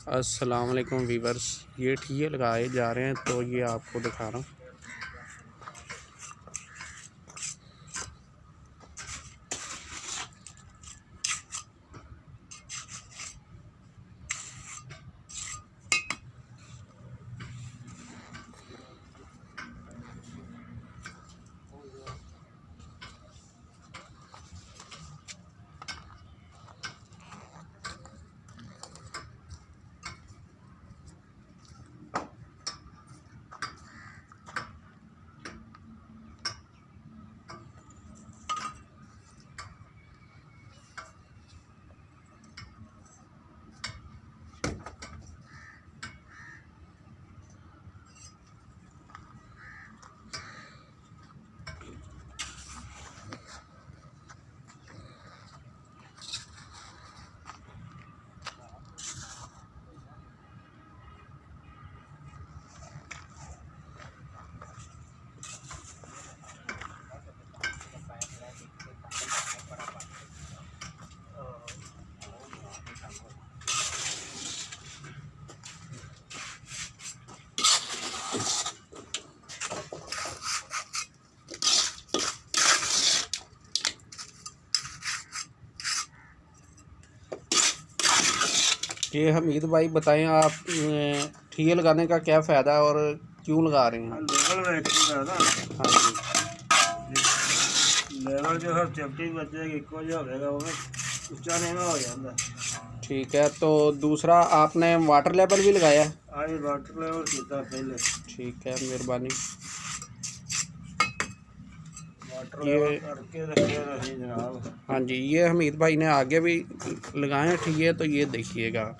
अस्सलाम वालेकुम वीवर्स, ये ठिये लगाए जा रहे हैं तो ये आपको दिखा रहा हूँ। ये हमीद भाई बताएं, आप ठिये लगाने का क्या फ़ायदा है और क्यों लगा रहे हैं? हाँ जी, लेवल जो है चपटी बच्चे इको जो होगा वो ऊंचा नीवा हो जाता। ठीक है, तो दूसरा आपने वाटर लेवल भी लगाया? आज वाटर लेवल किया पहले। ठीक है, मेहरबानी। वाटर लेवल करके रखे रही जनाब। हाँ जी, ये हमीद भाई ने आगे भी लगाए हैं ठिये, तो ये देखिएगा।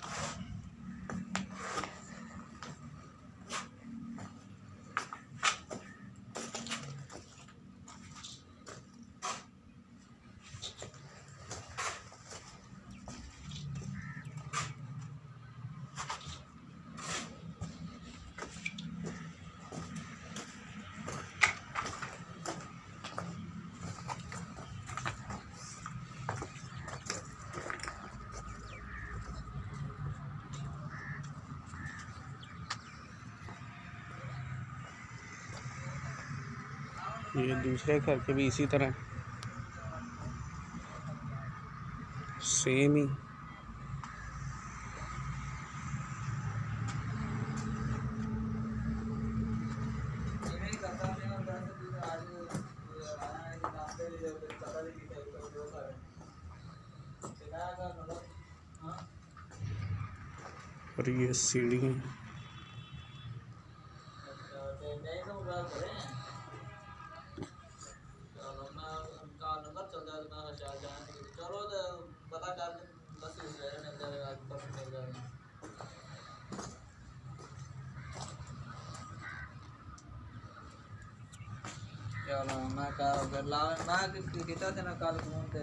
ये दूसरे घर के भी इसी तरह सेम ही। और ये सीढ़ी है। चलो मैं किता थे ना कल फोन ते